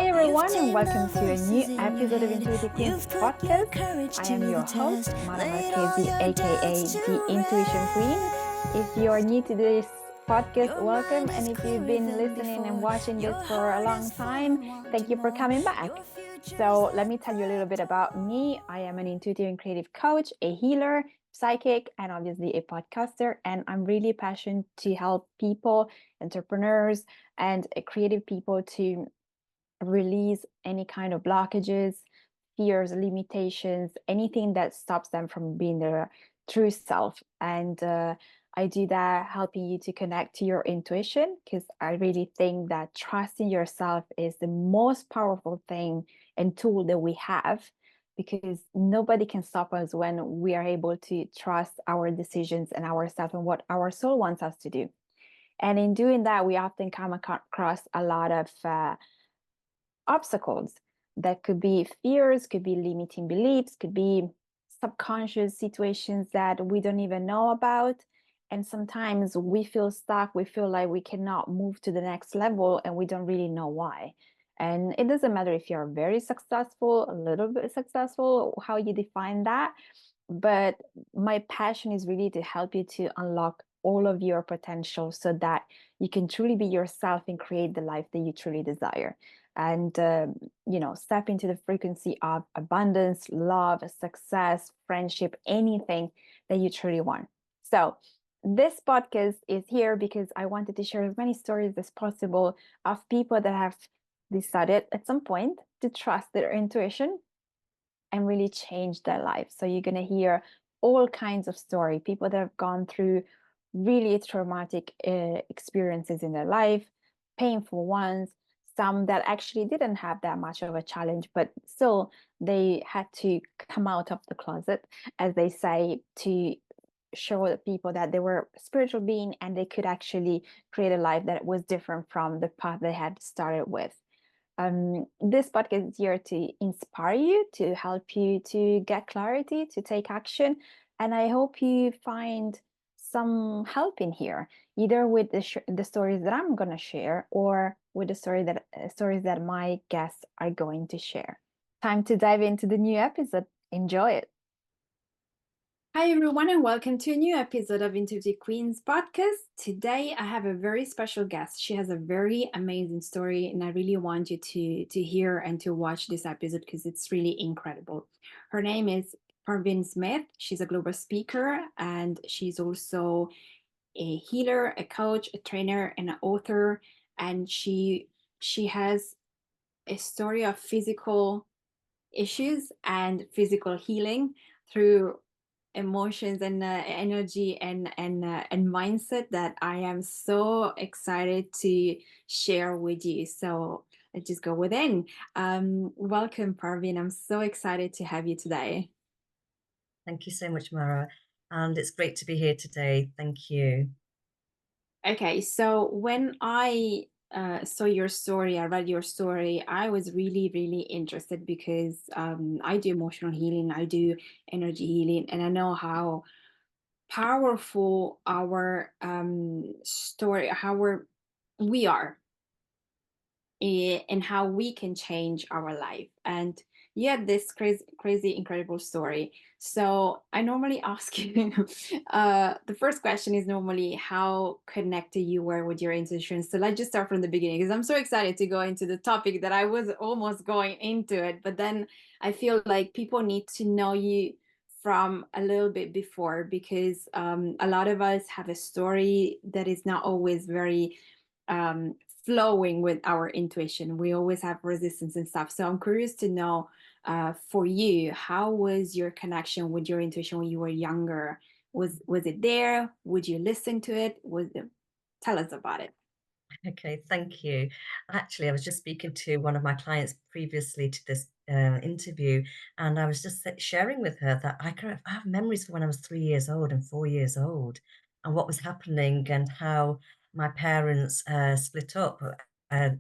Hi everyone, and welcome to a new episode of Intuitive Queens podcast. I am your host, Mara Marchesi, aka the Intuition Queen. If you are new to this podcast, welcome. And if you've been listening and watching this for a long time, thank you for coming back. So let me tell you a little bit about me. I am an intuitive and creative coach, a healer, psychic, and obviously a podcaster. And I'm really passionate to help people, entrepreneurs, and creative people to release any kind of blockages, fears, limitations, anything that stops them from being their true self. And I do that helping you to connect to your intuition, because I really think that trusting yourself is the most powerful thing and tool that we have, because nobody can stop us when we are able to trust our decisions and ourselves and what our soul wants us to do. And in doing that, we often come across a lot of obstacles that could be fears, could be limiting beliefs, could be subconscious situations that we don't even know about. And sometimes we feel stuck, we feel like we cannot move to the next level, and we don't really know why. And it doesn't matter if you're very successful, a little bit successful, how you define that. But my passion is really to help you to unlock all of your potential so that you can truly be yourself and create the life that you truly desire. And step into the frequency of abundance, love, success, friendship, anything that you truly want. So this podcast is here because I wanted to share as many stories as possible of people that have decided at some point to trust their intuition and really change their life. So you're going to hear all kinds of story, people that have gone through really traumatic experiences in their life, painful ones, some that actually didn't have that much of a challenge, but still they had to come out of the closet, as they say, to show the people that they were a spiritual being and they could actually create a life that was different from the path they had started with. This podcast is here to inspire you, to help you to get clarity, to take action. And I hope you find some help in here, either with the stories that I'm going to share or with the stories that my guests are going to share. Time to dive into the new episode. Enjoy it. Hi, everyone, and welcome to a new episode of Intuitive Queens podcast. Today, I have a very special guest. She has a very amazing story, and I really want you to hear and to watch this episode because it's really incredible. Her name is Parveen Smith. She's a global speaker, and she's also a healer, a coach, a trainer, and an author. And she has a story of physical issues and physical healing through emotions and energy and mindset that I am so excited to share with you. So let's just go within. Welcome, Parveen. I'm so excited to have you today. Thank you so much, Mara. And it's great to be here today. Thank you. Okay, so when I saw your story, I read your story, I was really, really interested because I do emotional healing, I do energy healing, and I know how powerful our story, we are, and how we can change our life. And you had this crazy, incredible story. So I normally ask you, the first question is normally how connected you were with your intuition. So let's just start from the beginning, because I'm so excited to go into the topic that I was almost going into it. But then I feel like people need to know you from a little bit before, because a lot of us have a story that is not always very flowing with our intuition. We always have resistance and stuff. So I'm curious to know, for you, how was your connection with your intuition when you were younger? Was it there? Would you listen to it? Tell us about it. Okay, thank you. Actually, I was just speaking to one of my clients previously to this interview, and I was just sharing with her that I have memories from when I was 3 years old and 4 years old, and what was happening, and how my parents split up uh,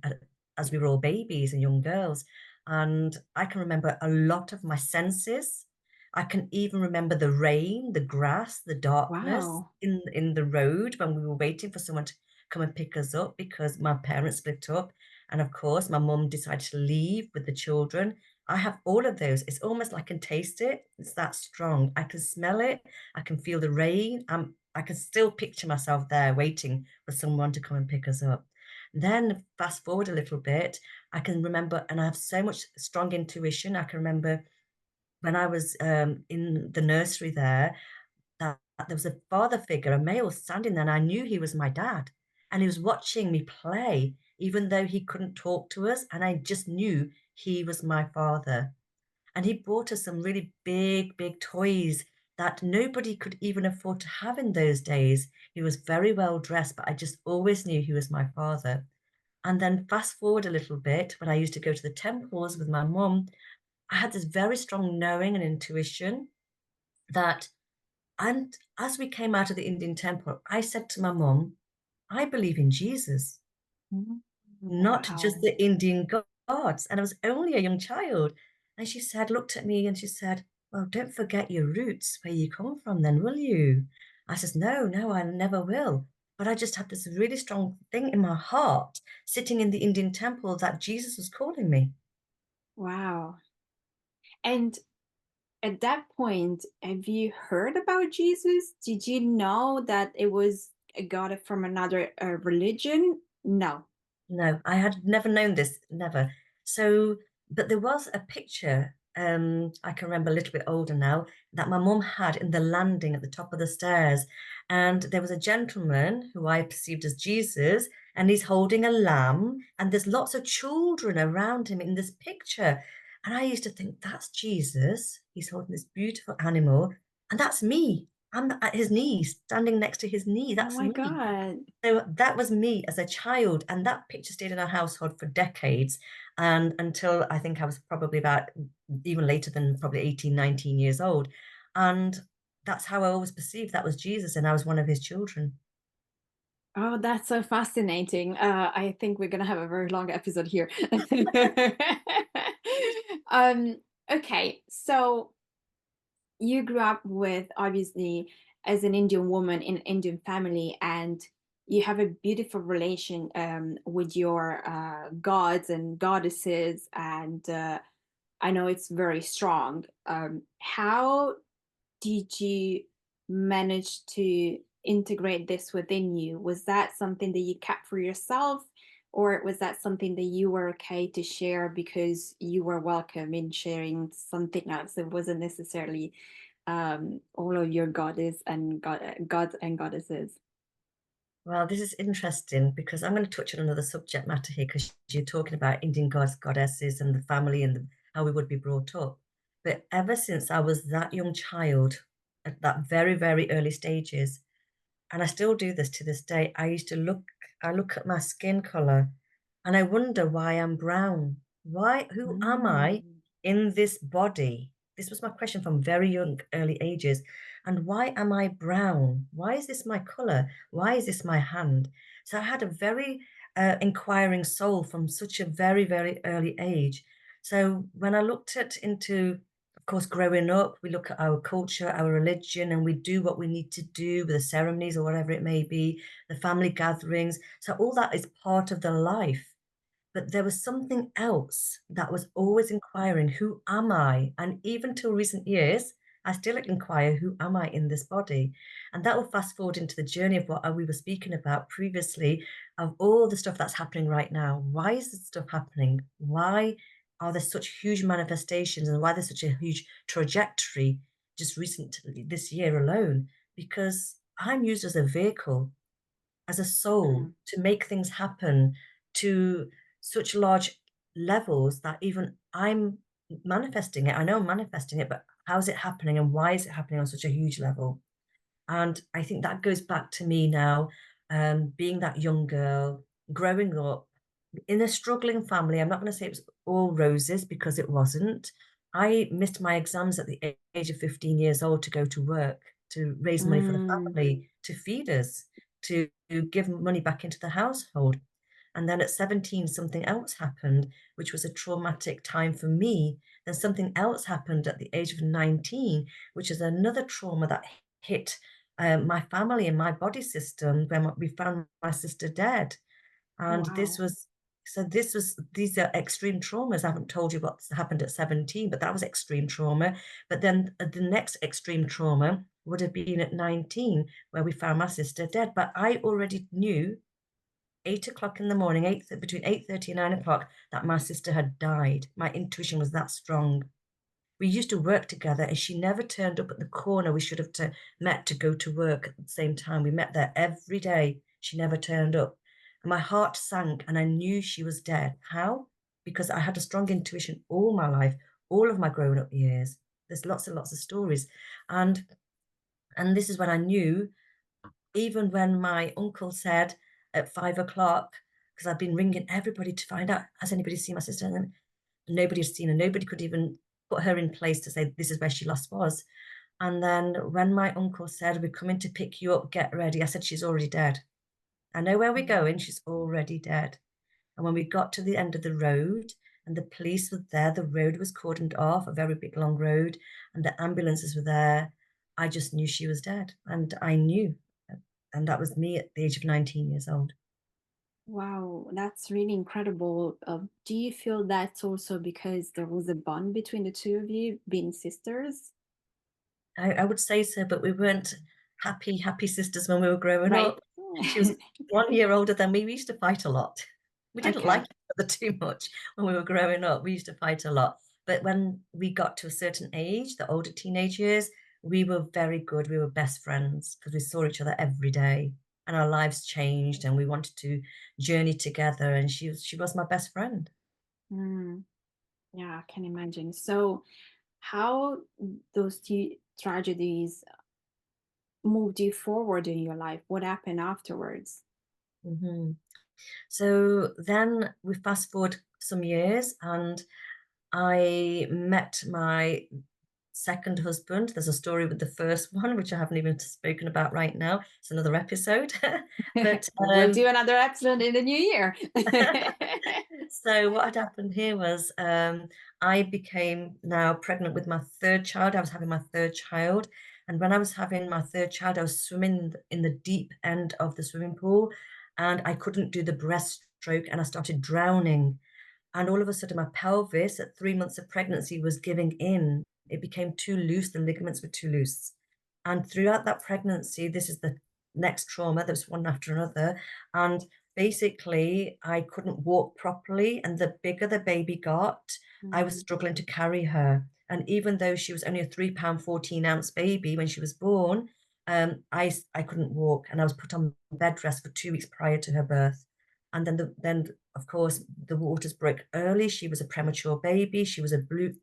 as we were all babies and young girls. And I can remember a lot of my senses. I can even remember the rain, the grass, the darkness Wow. in the road when we were waiting for someone to come and pick us up because my parents split up. And of course, my mum decided to leave with the children. I have all of those. It's almost like I can taste it. It's that strong. I can smell it. I can feel the rain. I can still picture myself there waiting for someone to come and pick us up. Then fast forward a little bit, I can remember, and I have so much strong intuition. I can remember when I was in the nursery there, that there was a father figure, a male standing there, and I knew he was my dad. And he was watching me play, even though he couldn't talk to us. And I just knew he was my father. And he bought us some really big, big toys that nobody could even afford to have in those days. He was very well dressed, but I just always knew he was my father. And then fast forward a little bit, when I used to go to the temples with my mum, I had this very strong knowing and intuition that, and as we came out of the Indian temple, I said to my mum, I believe in Jesus, Mm. not just Wow. the Indian gods. And I was only a young child. And she said, looked at me and she said, well, don't forget your roots, where you come from then, will you? I says, no, no, I never will. But I just had this really strong thing in my heart, sitting in the Indian temple, that Jesus was calling me. Wow. And at that point, have you heard about Jesus? Did you know that it was a god from another religion? No. No, I had never known this, never. So, but there was a picture, I can remember a little bit older now, that my mum had in the landing at the top of the stairs. And there was a gentleman who I perceived as Jesus, and he's holding a lamb, and there's lots of children around him in this picture. And I used to think, that's Jesus. He's holding this beautiful animal, and that's me. I'm at his knee, standing next to his knee. Oh That's my me. God. So that was me as a child, and that picture stayed in our household for decades, and until I think I was probably about even later than probably 18, 19 years old, and that's how I always perceived that was Jesus, and I was one of his children. Oh, that's so fascinating. I think we're gonna have a very long episode here. um, okay, so you grew up with obviously as an Indian woman in an Indian family, and you have a beautiful relation with your gods and goddesses, and I know it's very strong. How did you manage to integrate this within you? Was that something that you kept for yourself, or was that something that you were okay to share because you were welcome in sharing something else? It wasn't necessarily all of your goddess and gods and goddesses. Well, this is interesting because I'm going to touch on another subject matter here because you're talking about Indian gods, goddesses, and the family and how we would be brought up. But ever since I was that young child, at that very, very early stages, and I still do this to this day. I look at my skin color and I wonder why I'm brown. Who am I Mm. in this body? This was my question from very young, early ages. And why am I brown? Why is this my color? Why is this my hand? So I had a very inquiring soul from such a very, very early age. So when I looked at into, of course, growing up, we look at our culture, our religion, and we do what we need to do with the ceremonies or whatever it may be, the family gatherings. So all that is part of the life. But there was something else that was always inquiring, who am I? And even till recent years, I still inquire, who am I in this body? And that will fast forward into the journey of what we were speaking about previously, of all the stuff that's happening right now. Why is this stuff happening? Why are there such huge manifestations and why there's such a huge trajectory just recently this year alone? Because I'm used as a vehicle, as a soul, Mm. to make things happen to such large levels that even I'm manifesting it. I know I'm manifesting it, but how is it happening and why is it happening on such a huge level? And I think that goes back to me now, being that young girl, growing up in a struggling family. I'm not going to say it was all roses because it wasn't. I missed my exams at the age of 15 years old to go to work, to raise money for the Mm. family, to feed us, to give money back into the household. And then at 17, something else happened, which was a traumatic time for me. Then something else happened at the age of 19, which is another trauma that hit my family and my body system when we found my sister dead. And this Wow. was So these are extreme traumas. I haven't told you what's happened at 17, but that was extreme trauma. But then the next extreme trauma would have been at 19, where we found my sister dead. But I already knew 8 o'clock in the morning, between 8:30 and 9 o'clock, that my sister had died. My intuition was that strong. We used to work together, and she never turned up at the corner we should have met to go to work at the same time. We met there every day. She never turned up. And my heart sank, and I knew she was dead. How? Because I had a strong intuition all my life, all of my grown up years. There's lots and lots of stories. And and this is when I knew, even when my uncle said at 5 o'clock, because I've been ringing everybody to find out, has anybody seen my sister? And nobody had seen her. Nobody could even put her in place to say, this is where she last was. And then when my uncle said, we're coming to pick you up, get ready, I said, she's already dead. I know where we're going, she's already dead. And when we got to the end of the road and the police were there, the road was cordoned off, a very big long road, and the ambulances were there, I just knew she was dead. And I knew. And that was me at the age of 19 years old. Wow, that's really incredible. Do you feel that's also because there was a bond between the two of you, being sisters? I would say so, but we weren't happy sisters when we were growing Right. up. She was 1 year older than me. We used to fight a lot. We didn't like Okay. each other too much when we were growing up. We used to fight a lot. But when we got to a certain age, the older teenage years, we were very good. We were best friends because we saw each other every day, and our lives changed, and we wanted to journey together, and she was my best friend. Mm, yeah, I can imagine. So, how those two tragedies moved you forward in your life? What happened afterwards? Mhm. So then we fast forward some years, and I met my second husband. There's a story with the first one, which I haven't even spoken about right now. It's another episode. But We'll do another episode in the new year. so what had happened here was, I became now pregnant with my third child. I was having my third child. And when I was having my third child, I was swimming in the deep end of the swimming pool, and I couldn't do the breaststroke, and I started drowning. And all of a sudden, my pelvis at 3 months of pregnancy was giving in. It became too loose. The ligaments were too loose. And throughout that pregnancy, this is the next trauma. There was one after another. And basically, I couldn't walk properly. And the bigger the baby got, I was Mm, struggling to carry her. And even though she was only a 3 pound, 14 ounce baby when she was born, I couldn't walk. And I was put on bed rest for 2 weeks prior to her birth. And then of course the waters broke early. She was a premature baby. She was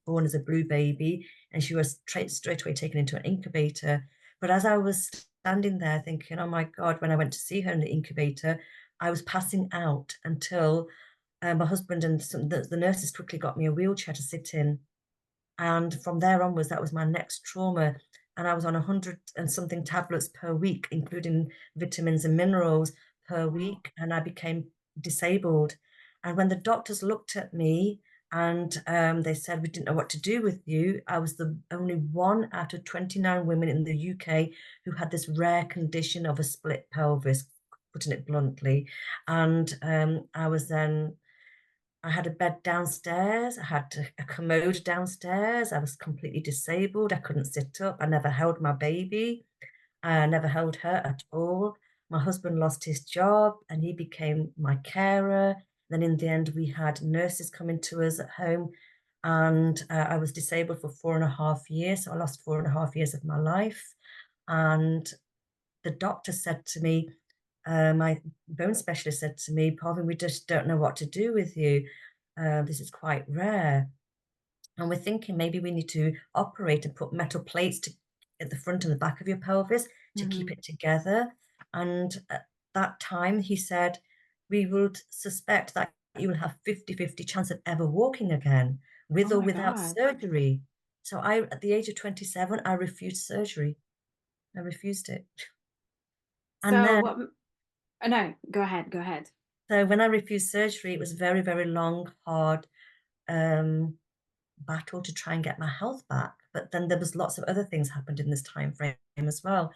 born as a blue baby, and she was straight away taken into an incubator. But as I was standing there thinking, oh my God, when I went to see her in the incubator, I was passing out until my husband and the nurses quickly got me a wheelchair to sit in. And from there onwards, that was my next trauma. And I was on 100 and something tablets per week, including vitamins and minerals per wow. week. And I became disabled. And when the doctors looked at me and they said, we didn't know what to do with you, I was the only one out of 29 women in the UK who had this rare condition of a split pelvis, putting it bluntly. And I had a bed downstairs. I had a commode downstairs. I was completely disabled. I couldn't sit up. I never held my baby. I never held her at all. My husband lost his job and he became my carer. Then in the end, we had nurses coming to us at home, and I was disabled for 4.5 years. So I lost 4.5 years of my life. And the doctor said to me, my bone specialist said to me, Parveen, we just don't know what to do with you. This is quite rare. And we're thinking maybe we need to operate and put metal plates at the front and the back of your pelvis to keep Mhm. it together. And at that time, he said, we would suspect that you will have 50-50 chance of ever walking again, Oh with or my without God. surgery. So at the age of 27, I refused surgery. I refused it. And So then, what? Oh, no, go ahead. Go ahead. so when I refused surgery, it was very, very long, hard, um, battle to try and get my health back. But then there was lots of other things happened in this time frame as well.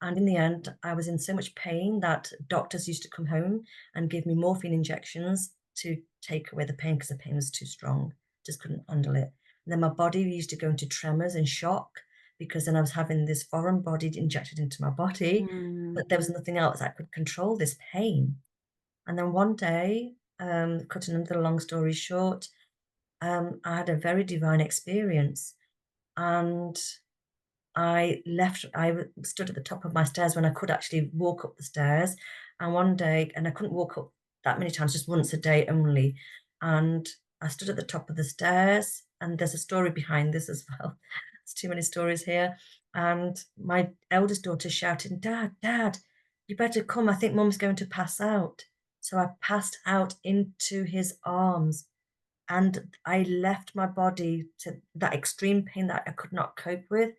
And in the end, I was in so much pain that doctors used to come home and give me morphine injections to take away the pain because the pain was too strong. Just couldn't handle it. And then my body used to go into tremors and shock because then I was having this foreign body injected into my body, Mm. but there was nothing else that could control this pain. And then one day, cutting another long story short, I had a very divine experience, and stood at the top of my stairs when I could actually walk up the stairs. And one day, and I couldn't walk up that many times, just once a day only. And I stood at the top of the stairs, and there's a story behind this as well. There's too many stories here. And my eldest daughter shouted, "Dad, Dad, you better come. I think Mum's going to pass out." So I passed out into his arms, and I left my body to that extreme pain that I could not cope with.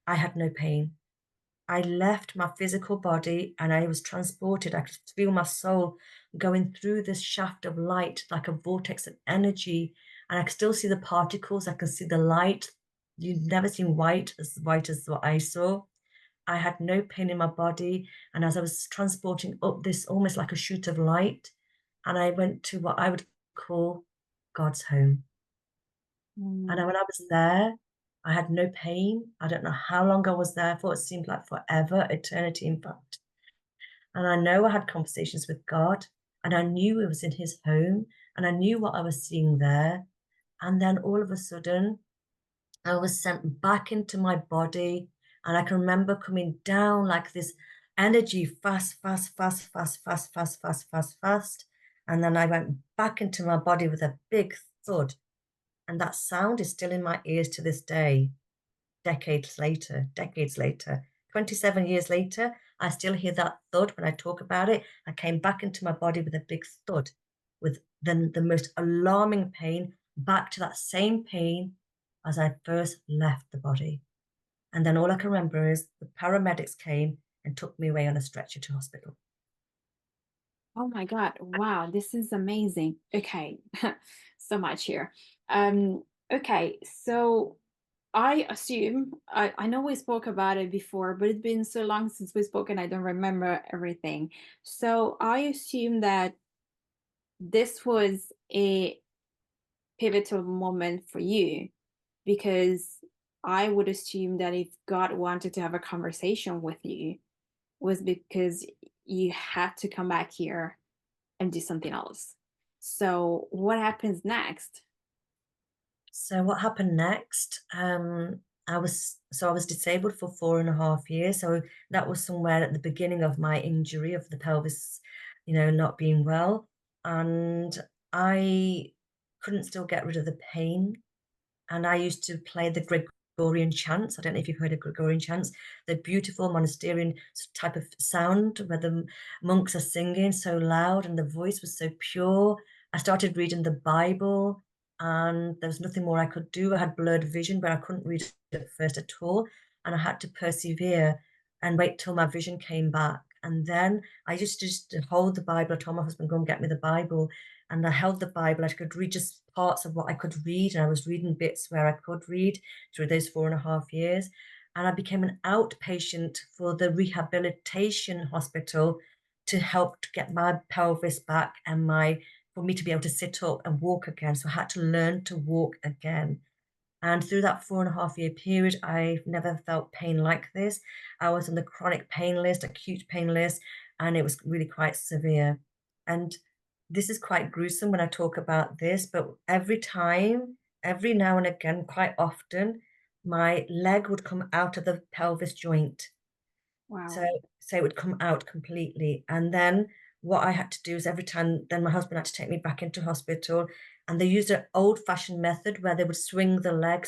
I had no pain. I left my physical body and I was transported. I could feel my soul going through this shaft of light like a vortex of energy. And I could still see the particles. I could see the light. You've never seen white as what I saw. I had no pain in my body. And as I was transporting up this almost like a shoot of light, and I went to what I would call God's home. And Mm. when I was there, I had no pain. I don't know how long I was there for. It seemed like forever, eternity, in fact. And I know I had conversations with God, and I knew it was in his home, and I knew what I was seeing there. And then all of a sudden, I was sent back into my body, and I can remember coming down like this energy, fast, fast, fast, fast, fast, fast, fast, fast, fast. And then I went back into my body with a big thud. And that sound is still in my ears to this day, decades later, 27 years later, I still hear that thud when I talk about it. I came back into my body with a big thud, with the most alarming pain, back to that same pain as I first left the body. And then all I can remember is the paramedics came and took me away on a stretcher to hospital. Oh my God. Wow, this is amazing. Okay. So much here. Okay, so I assume I know we spoke about it before, but it's been so long since we spoke and I don't remember everything. So I assume that this was a pivotal moment for you because I would assume that if God wanted to have a conversation with you was because you had to come back here and do something else. So what happens next? So what happened next? I was disabled for 4.5 years. So that was somewhere at the beginning of my injury of the pelvis, not being well. And I couldn't still get rid of the pain. And I used to play the Gregorian chants. I don't know if you've heard of Gregorian chants. The beautiful monasterian type of sound where the monks are singing so loud and the voice was so pure. I started reading the Bible, and there was nothing more I could do. I had blurred vision where I couldn't read at first at all. And I had to persevere and wait till my vision came back. And then I used to just hold the Bible. I told my husband, go and get me the Bible. And I held the Bible. I could read just parts of what I could read, and I was reading bits where I could read through those 4.5 years. And I became an outpatient for the rehabilitation hospital to help to get my pelvis back and for me to be able to sit up and walk again. So I had to learn to walk again. And through that 4.5 year period, I've never felt pain like this. I was on the chronic pain list, acute pain list, and it was really quite severe. And this is quite gruesome when I talk about this, but every time, every now and again, quite often, my leg would come out of the pelvis joint. So Wow. so it would come out completely. And then what I had to do is every time, then my husband had to take me back into hospital, and they used an old-fashioned method where they would swing the leg,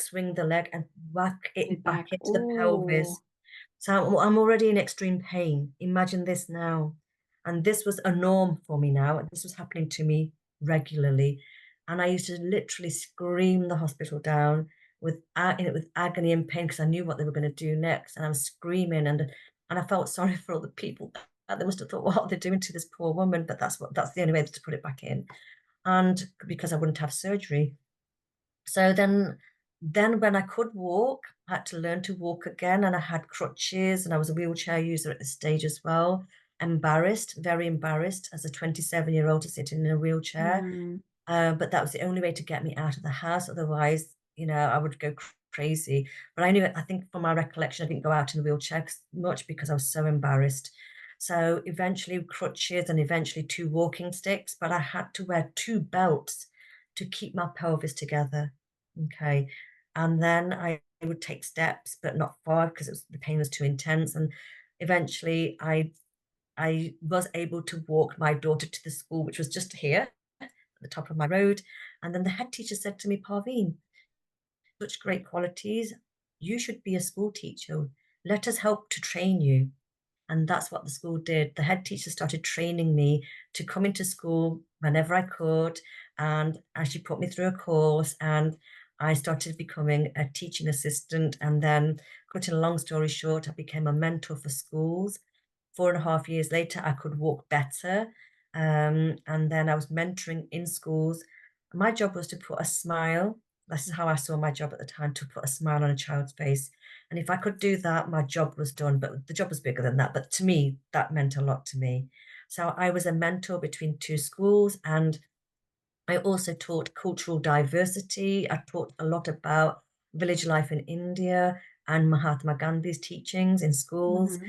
and whack Put it it back back. into the Oh, pelvis. So I'm already in extreme pain. Imagine this now. And this was a norm for me now. This was happening to me regularly. And I used to literally scream the hospital down with agony and pain because I knew what they were going to do next. And I was screaming, and I felt sorry for all the people. They must have thought, what are they doing to this poor woman? But that's the only way to put it back in. And because I wouldn't have surgery. So then when I could walk, I had to learn to walk again, and I had crutches, and I was a wheelchair user at this stage as well. embarrassed, very embarrassed as a 27-year-old to sit in a wheelchair. Mm, But that was the only way to get me out of the house. Otherwise, I would go crazy. But I think from my recollection, I didn't go out in a wheelchair much because I was so embarrassed. So eventually crutches and eventually 2 walking sticks, but I had to wear 2 belts to keep my pelvis together. Okay. And then I would take steps, but not far because the pain was too intense. And eventually I was able to walk my daughter to the school, which was just here at the top of my road. And then the head teacher said to me, Parveen, such great qualities. You should be a school teacher. Let us help to train you. And that's what the school did. The head teacher started training me to come into school whenever I could. And she put me through a course, and I started becoming a teaching assistant. And then, cutting a long story short, I became a mentor for schools. 4.5 years later, I could walk better. And then I was mentoring in schools. My job was to put a smile. This is how I saw my job at the time, to put a smile on a child's face. And if I could do that, my job was done. But the job was bigger than that. But to me, that meant a lot to me. So I was a mentor between 2 schools, and I also taught cultural diversity. I taught a lot about village life in India and Mahatma Gandhi's teachings in schools. mhm.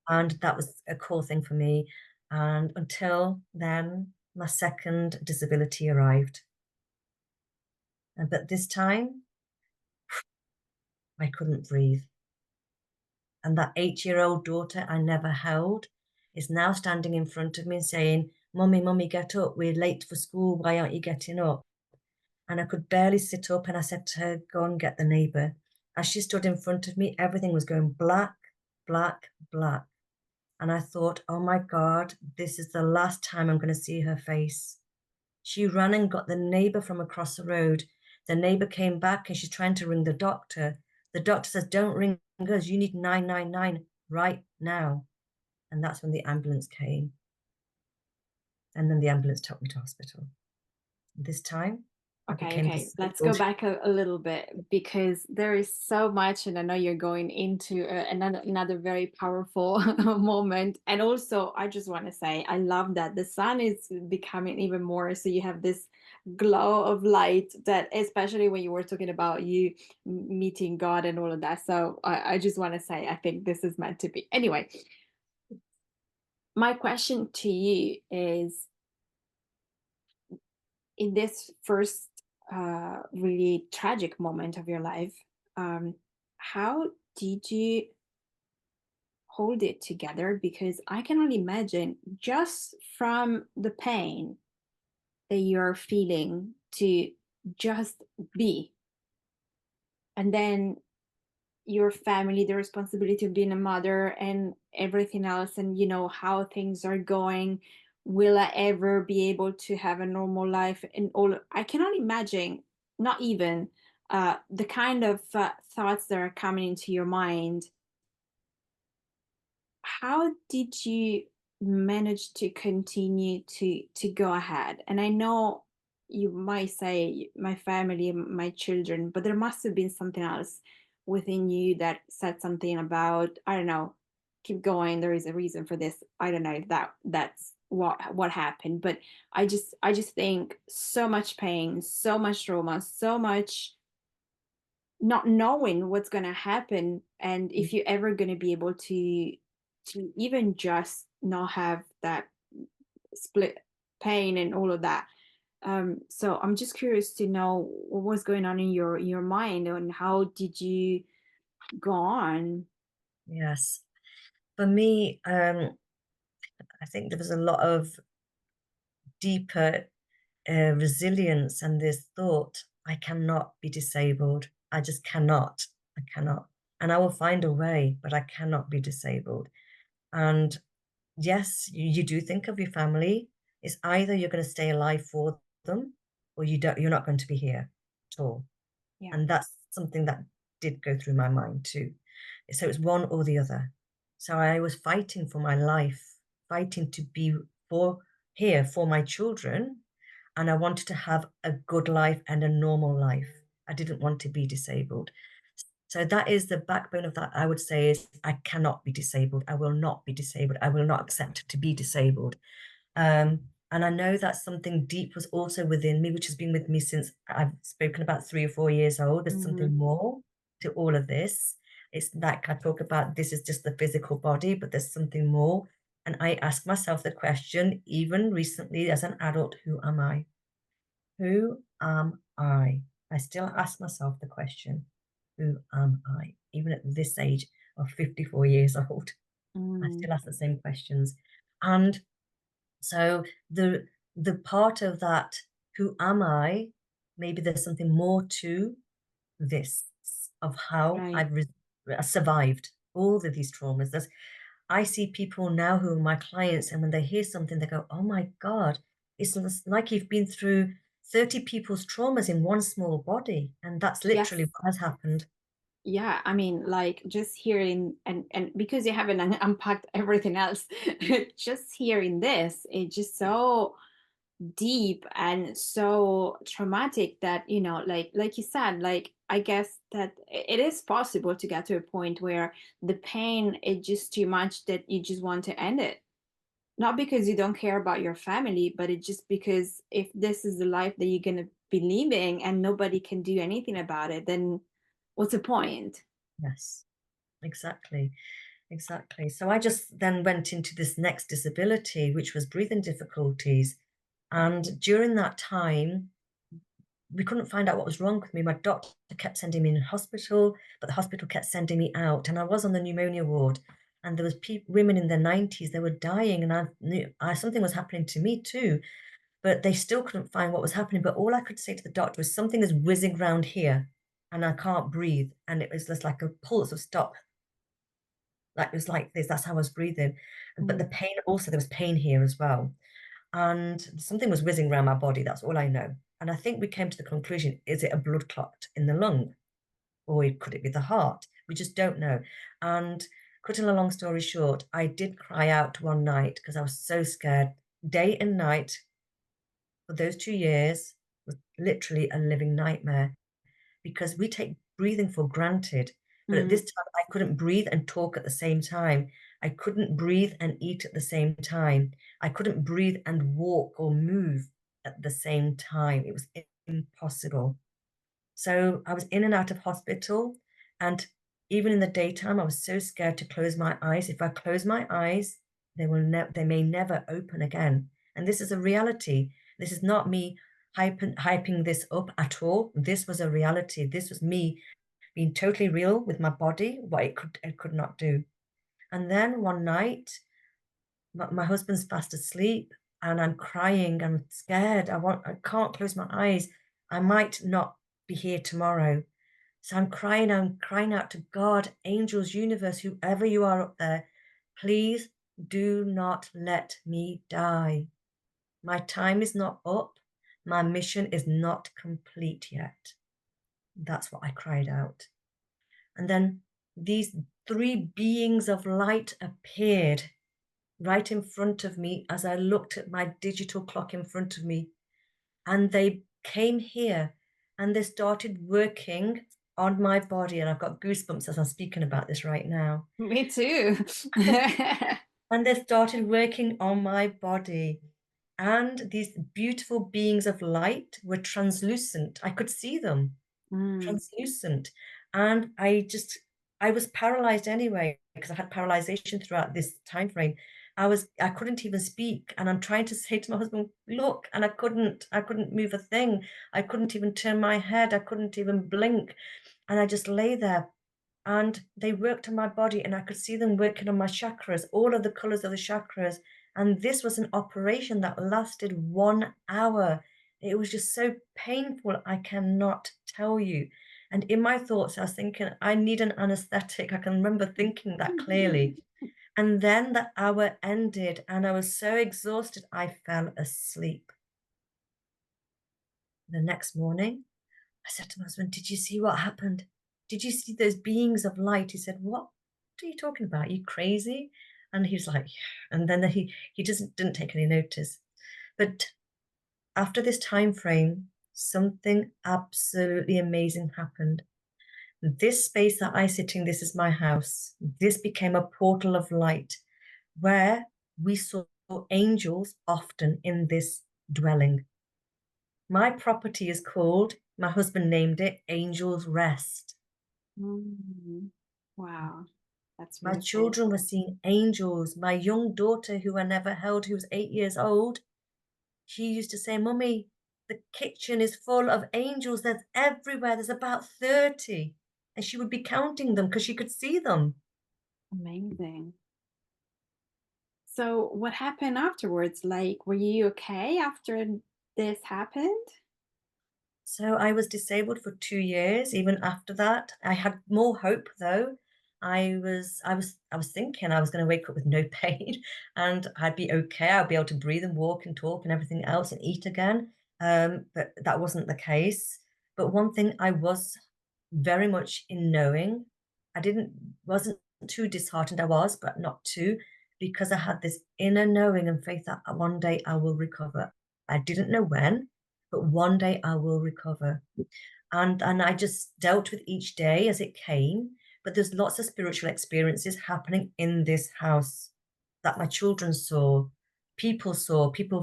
And that was a cool thing for me. And until then, my second disability arrived. But this time, I couldn't breathe. And that 8-year-old daughter I never held is now standing in front of me and saying, Mummy, Mummy, get up. We're late for school. Why aren't you getting up? And I could barely sit up. And I said to her, go and get the neighbour. As she stood in front of me, everything was going black, black, black. And I thought, oh my God, this is the last time I'm going to see her face. She ran and got the neighbour from across the road. The neighbour came back and she's trying to ring the doctor. The doctor says, don't ring us. You need 999 right now. And that's when the ambulance came. And then the ambulance took me to hospital. This time, I Okay, became okay. Let's go disabled. back a little bit because there is so much, and I know you're going into another very powerful moment. And also, I just want to say, I love that the sun is becoming even more. So you have this glow of light that, especially when you were talking about you meeting God and all of that. So I just want to say, I think this is meant to be. Anyway, my question to you is, in this first really tragic moment of your life, um, how did you hold it together? Because I can only imagine, just from the pain that you're feeling, to just be, and then your family, the responsibility of being a mother and everything else, and how things are going. Will I ever be able to have a normal life? And all, I cannot imagine, not even the kind of thoughts that are coming into your mind. How did you manage to continue to go ahead? And I know you might say my family, my children, but there must have been something else within you that said something about, I don't know, keep going, there is a reason for this. I don't know if that's what happened, but I just think so much pain, so much trauma, so much not knowing what's going to happen, and if you're ever going to be able to even just not have that split pain and all of that. So I'm just curious to know what was going on in your mind, and how did you go on? Yes. For me, I think there was a lot of deeper resilience and this thought, I cannot be disabled. I just cannot. I cannot. And I will find a way, but I cannot be disabled. And yes, you do think of your family. It's either you're going to stay alive for them, or you're not going to be here at all. Yeah. And that's something that did go through my mind too. So it's one or the other. So I was fighting for my life, fighting to be for here for my children. And I wanted to have a good life and a normal life. I didn't want to be disabled. So that is the backbone of that, I would say, is I cannot be disabled. I will not be disabled. I will not accept to be disabled. And I know that something deep was also within me, which has been with me since I've spoken about 3 or 4 years old. There's Mhm. something more to all of this. It's like I talk about this is just the physical body, but there's something more. And I ask myself the question, even recently as an adult, who am I? Who am I? I still ask myself the question, who am I? Even at this age of 54 years old, I Mm. still ask the same questions. And so the part of that, who am I? Maybe there's something more to this of how Right. survived all of these traumas. I see people now who are my clients, and when they hear something, they go, "Oh my God, like you've been through 30 people's traumas in one small body." And that's literally Yes. what has happened. Yeah, I mean, like just hearing and because you haven't unpacked everything else, just hearing this, it's just so deep and so traumatic that, like you said, like I guess that it is possible to get to a point where the pain is just too much that you just want to end it. Not because you don't care about your family, but it's just because if this is the life that you're gonna be living and nobody can do anything about it, then what's the point? Yes, exactly. Exactly. So I just then went into this next disability, which was breathing difficulties. And during that time, we couldn't find out what was wrong with me. My doctor kept sending me in hospital, but the hospital kept sending me out. And I was on the pneumonia ward, and there was women in their 90s, they were dying, and I knew something was happening to me too. But they still couldn't find what was happening. But all I could say to the doctor was something is whizzing around here, and I can't breathe. And it was just like a pulse of stop. Like it was like this. That's how I was breathing. But the Mm. pain also, there was pain here as well. And something was whizzing around my body. That's all I know. And I think we came to the conclusion, is it a blood clot in the lung? Or could it be the heart? We just don't know. And cutting a long story short, I did cry out one night because I was so scared. Day and night for those 2 years was literally a living nightmare because we take breathing for granted. But at Mm. this time, I couldn't breathe and talk at the same time. I couldn't breathe and eat at the same time. I couldn't breathe and walk or move at the same time. It was impossible. So I was in and out of hospital. And even in the daytime, I was so scared to close my eyes. If I close my eyes, they may never open again. And this is a reality. This is not me hyping this up at all. This was a reality. This was me being totally real with my body, what it could not do. And then one night, my husband's fast asleep, and I'm crying. I'm scared. I can't close my eyes. I might not be here tomorrow. So I'm crying out to God, angels, universe, whoever you are up there, please do not let me die. My time is not up. My mission is not complete yet. That's what I cried out. And then these three beings of light appeared right in front of me as I looked at my digital clock in front of me. And they came here and they started working on my body. And I've got goosebumps as I'm speaking about this right now. Me too. And they started working on my body. And these beautiful beings of light were translucent. I could see them Mm. translucent. And I was paralyzed anyway because I had paralyzation throughout this time frame. I couldn't even speak, and I'm trying to say to my husband, look, and I couldn't move a thing. I couldn't even turn my head. I couldn't even blink. And I just lay there, and they worked on my body, and I could see them working on my chakras, all of the colors of the chakras. And this was an operation that lasted 1 hour. It was just so painful, I cannot tell you. And in my thoughts, I was thinking, I need an anesthetic. I can remember thinking that clearly. And then the hour ended, and I was so exhausted, I fell asleep. The next morning, I said to my husband, did you see what happened? Did you see those beings of light? He said, what are you talking about? Are you crazy? And he was like, yeah. And then he didn't take any notice. But after this time frame, something absolutely amazing happened. This space that I sit in, this is my house. This became a portal of light where we saw angels often in this dwelling. My property is called, my husband named it Angel's Rest. Mm. Wow, that's My really children were powerful. seeing angels. My young daughter, who I never held, who was 8 years old, she used to say, Mummy, the kitchen is full of angels. There's everywhere. There's about 30. And she would be counting them because she could see them. Amazing. So what happened afterwards? Like, were you okay after this happened? So I was disabled for 2 years. Even after that, I had more hope though. I was thinking I was going to wake up with no pain and I'd be okay. I'd be able to breathe and walk and talk and everything else and eat again. But that wasn't the case. But one thing I was very much in knowing, I didn't wasn't too disheartened. I was, but not too, because I had this inner knowing and faith that one day I will recover. I didn't know when, but one day I will recover. And I just dealt with each day as it came. But there's lots of spiritual experiences happening in this house that my children saw, people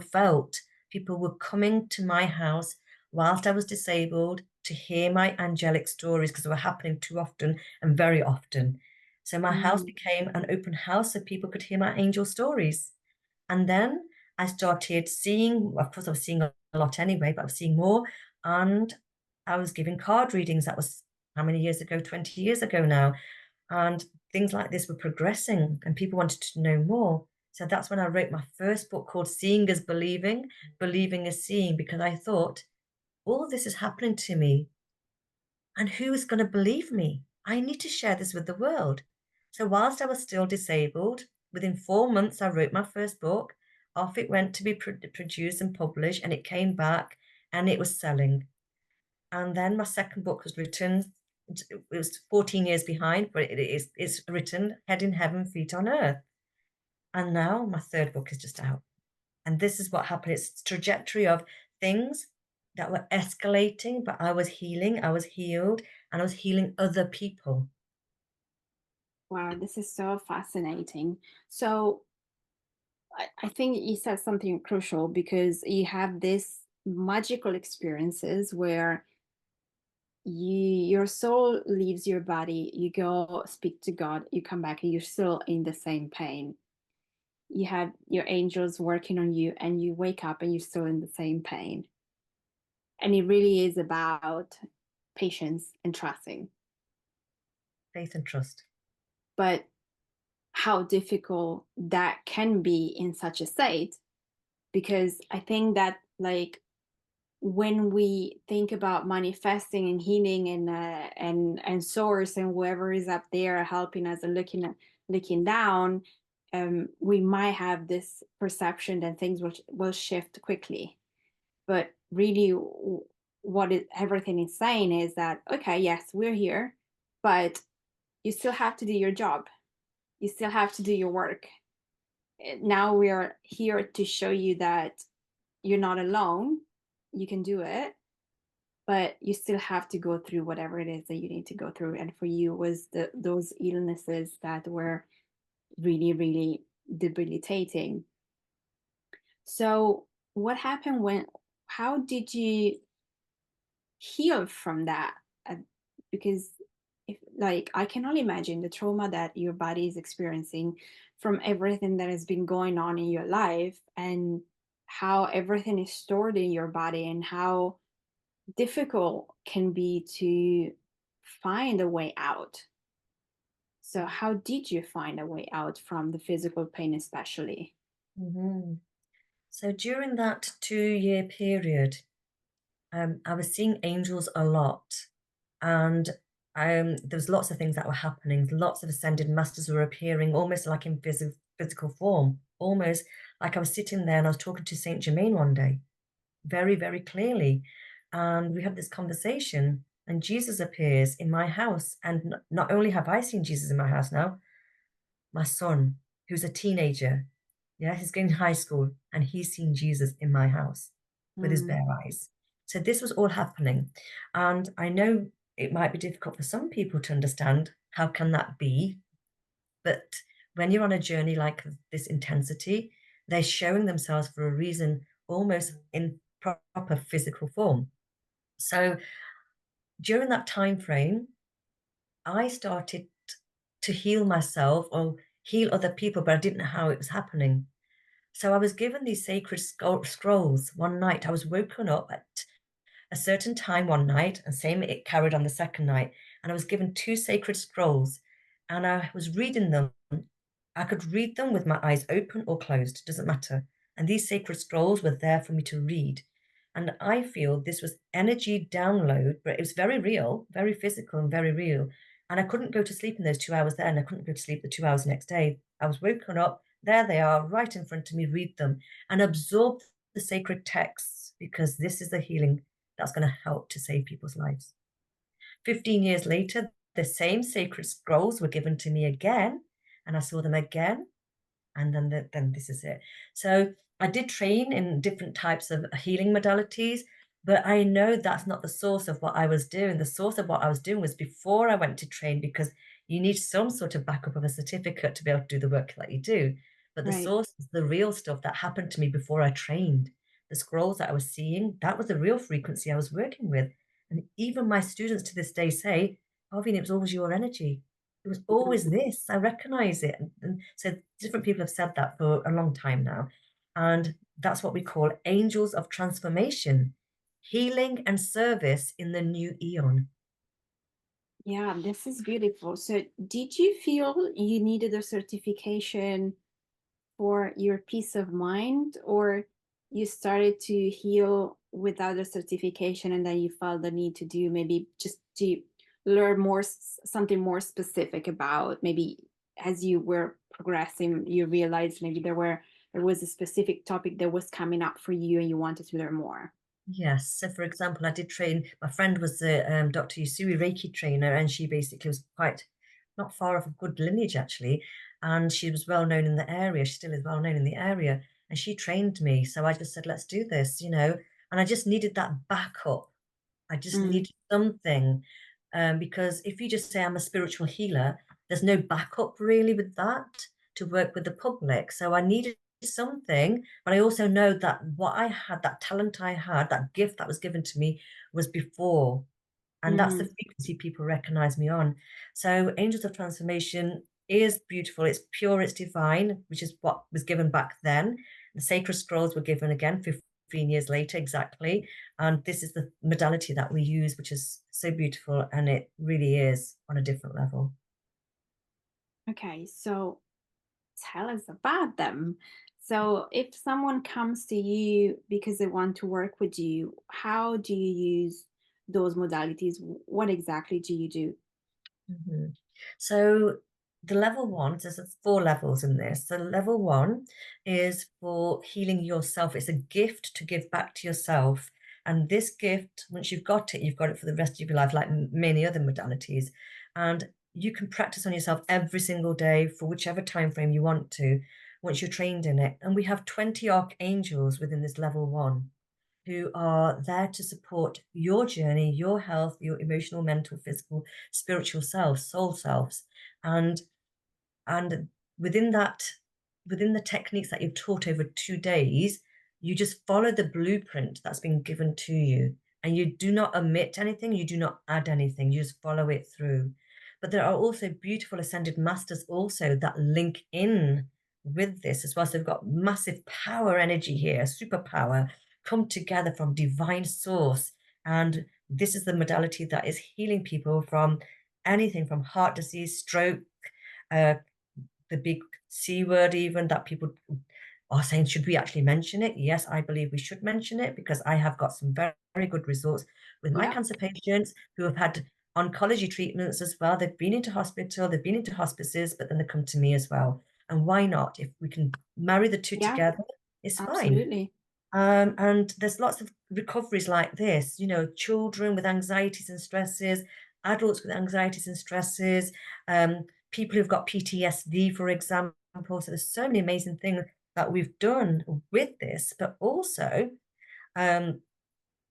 felt. People were coming to my house whilst I was disabled to hear my angelic stories because they were happening too often and very often. So my house Mm. became an open house so people could hear my angel stories. And then I started seeing, of course, I was seeing a lot anyway, but I was seeing more. And I was giving card readings. That was how many years ago? 20 years ago now. And things like this were progressing, and people wanted to know more. So that's when I wrote my first book called Seeing as Believing, Believing as Seeing, because I thought, all of this is happening to me. And who is going to believe me? I need to share this with the world. So, whilst I was still disabled, within 4 months, I wrote my first book. Off it went to be produced and published, and it came back and it was selling. And then my second book was written. It was 14 years behind, but it's written, Head in Heaven, Feet on Earth. And now my third book is just out. And this is what happened. It's trajectory of things that were escalating, but I was healing, I was healed, and I was healing other people. Wow, this is so fascinating. So I think you said something crucial because you have this magical experiences where your soul leaves your body, you go speak to God, you come back and you're still in the same pain. You have your angels working on you and you wake up and you're still in the same pain. And it really is about patience and trusting. Faith and trust. But how difficult that can be in such a state, because I think that like when we think about manifesting and healing and source and whoever is up there helping us and looking down, we might have this perception that things will shift quickly. But really, everything is saying is that okay, yes, we're here, but you still have to do your job. You still have to do your work. Now we are here to show you that you're not alone. You can do it, but you still have to go through whatever it is that you need to go through. And for you was those illnesses that were really, really debilitating. So what happened how did you heal from that? Uh, because if like I can only imagine the trauma that your body is experiencing from everything that has been going on in your life and how everything is stored in your body and how difficult can be to find a way out. So how did you find a way out from the physical pain especially? Mhm. So during that 2 year period, I was seeing angels a lot. And there was lots of things that were happening. Lots of ascended masters were appearing almost like in physical form, almost like I was sitting there and I was talking to Saint Germain one day, very, very clearly. And we had this conversation, and Jesus appears in my house. And not only have I seen Jesus in my house now, my son, who's a teenager, yeah, he's going to high school, and he's seen Jesus in my house with his Mm. bare eyes. So this was all happening. And I know it might be difficult for some people to understand how can that be, but when you're on a journey like this intensity, they're showing themselves for a reason, almost in proper physical form. So during that time frame, I started to heal myself or heal other people, but I didn't know how it was happening. So I was given these sacred scrolls one night. I was woken up at a certain time one night, and same it carried on the second night. And I was given two sacred scrolls, and I was reading them. I could read them with my eyes open or closed, doesn't matter. And these sacred scrolls were there for me to read. And I feel this was energy download, but it was very real, very physical and very real. And I couldn't go to sleep in those 2 hours there, and I couldn't go to sleep the 2 hours next day. I was woken up, there they are, right in front of me, read them and absorb the sacred texts because this is the healing that's going to help to save people's lives. 15 years later, the same sacred scrolls were given to me again, and I saw them again, and then this is it. So I did train in different types of healing modalities, but I know that's not the source of what I was doing. The source of what I was doing was before I went to train because you need some sort of backup of a certificate to be able to do the work that you do. But the Right. source is the real stuff that happened to me before I trained. The scrolls that I was seeing, that was the real frequency I was working with. And even my students to this day say, Parveen, it was always your energy. It was always Mm. this. I recognize it. And so different people have said that for a long time now. And that's what we call angels of transformation, healing and service in the new eon. Yeah, this is beautiful. So, did you feel you needed a certification for your peace of mind, or you started to heal without a certification and then you felt the need to do maybe just to learn more, something more specific about maybe as you were progressing, you realized maybe there was a specific topic that was coming up for you and you wanted to learn more. Yes. So, for example, I did train, my friend was the Dr. Yusui Reiki trainer, and she basically was quite not far off a good lineage, actually. And she was well known in the area. She still is well known in the area. And she trained me. So I just said, let's do this, and I just needed that backup. I just Mm, needed something. Because if you just say I'm a spiritual healer, there's no backup really with that to work with the public. So I needed something, but I also know that what I had, that talent I had, that gift that was given to me was before. And that's the mhm. frequency people recognize me on. So Angels of Transformation is beautiful. It's pure, it's divine, which is what was given back then. The sacred scrolls were given again 15 years later, exactly. And this is the modality that we use, which is so beautiful. And it really is on a different level. Okay, so tell us about them. So, if someone comes to you because they want to work with you, how do you use those modalities? What exactly do you do? Mhm. So the level one, so there's 4 levels in this. So level one is for healing yourself. It's a gift to give back to yourself. And this gift, once you've got it for the rest of your life, like many other modalities. And you can practice on yourself every single day for whichever time frame you want to, once you're trained in it. And we have 20 archangels within this level one who are there to support your journey, your health, your emotional, mental, physical, spiritual selves, soul selves. And and within that, within the techniques that you've taught over 2 days, you just follow the blueprint that's been given to you. And you do not omit anything, you do not add anything, you just follow it through. But there are also beautiful ascended masters also that link in with this as well. So they've got massive power energy here, superpower, come together from divine source. And this is the modality that is healing people from anything from heart disease, stroke, uh, the big C word even that people are saying, should we actually mention it? Yes, I believe we should mention it because I have got some very, very good results with my Yeah. cancer patients who have had oncology treatments as well. They've been into hospital, they've been into hospices, but then they come to me as well. And why not? If we can marry the two Yeah, together, it's fine. absolutely. And there's lots of recoveries like this, children with anxieties and stresses, adults with anxieties and stresses, people who've got PTSD, for example. So there's so many amazing things that we've done with this, but also um,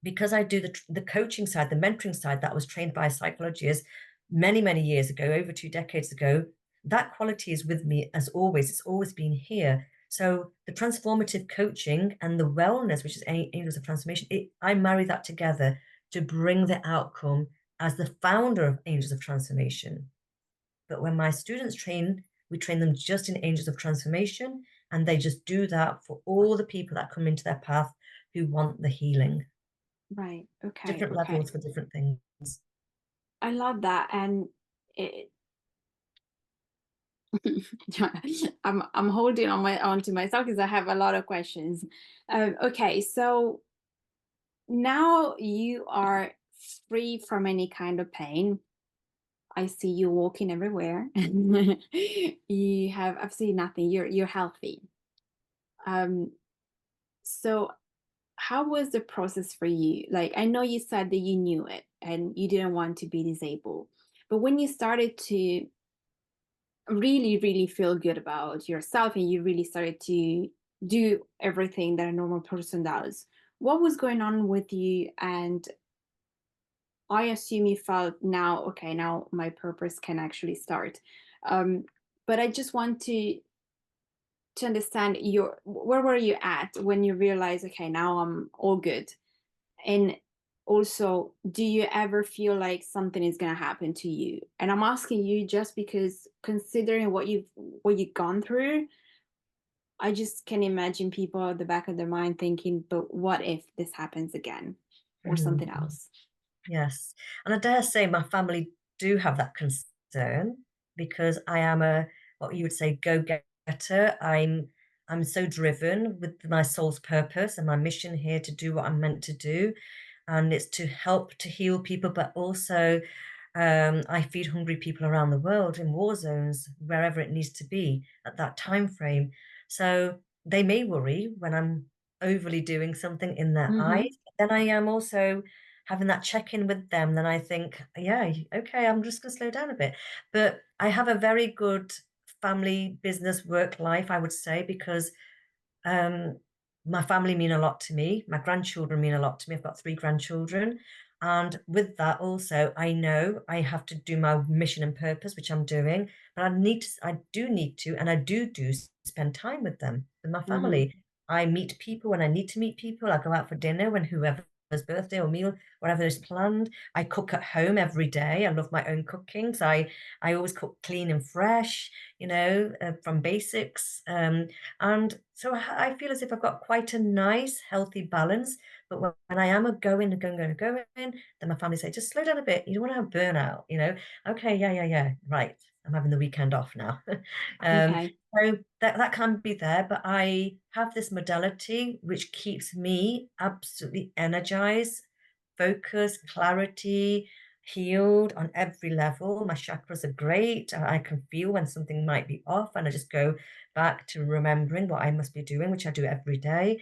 because I do the coaching side, the mentoring side that was trained by a psychologist many, many years ago, over 2 decades ago, that quality is with me as always. It's always been here. So the transformative coaching and the wellness, which is Angels of Transformation, I marry that together to bring the outcome as the founder of Angels of Transformation. But when my students train, we train them just in Angels of Transformation, and they just do that for all the people that come into their path who want the healing. Right. Okay. Different Okay. levels for different things. I love that. And it, I'm holding on to myself because I have a lot of questions. Okay, so now you are free from any kind of pain. I see you walking everywhere. You have absolutely nothing. You're healthy. Um, so how was the process for you? Like, I know you said that you knew it and you didn't want to be disabled, but when you started to really, really feel good about yourself and you really started to do everything that a normal person does, what was going on with you? And I assume you felt now, okay, now my purpose can actually start. Um, but I just want to understand where were you at when you realized, okay, now I'm all good? And also, do you ever feel like something is going to happen to you? And I'm asking you just because considering what you've gone through, I just can imagine people at the back of their mind thinking, but what if this happens again or something Mhm. else? Yes. And I dare say my family do have that concern because I am a, what you would say, go-getter. I'm so driven with my soul's purpose and my mission here to do what I'm meant to do. And it's to help to heal people, but also I feed hungry people around the world in war zones, wherever it needs to be at that time frame. So they may worry when I'm overly doing something in their eyes. Mm-hmm. But then I am also having that check in with them. Then I think, yeah, okay, I'm just going to slow down a bit. But I have a very good family, business, work life, I would say, because um, my family mean a lot to me. My grandchildren mean a lot to me. I've got 3 grandchildren. And with that also, I know I have to do my mission and purpose, which I'm doing, but I do need to, and I do spend time with them, with my Mm-hmm. family. I meet people when I need to meet people. I go out for dinner when whoever's birthday or meal, whatever is planned. I cook at home every day. I love my own cooking. So I always cook clean and fresh, from basics. And so I feel as if I've got quite a nice, healthy balance. But when I am a going, then my family say, just slow down a bit. You don't want to have burnout. Okay, yeah. Right. I'm having the weekend off now. um, Okay. so that can be there, but I have this modality which keeps me absolutely energized, focused, clarity, healed on every level. My chakras are great. I can feel when something might be off, and I just go back to remembering what I must be doing, which I do every day.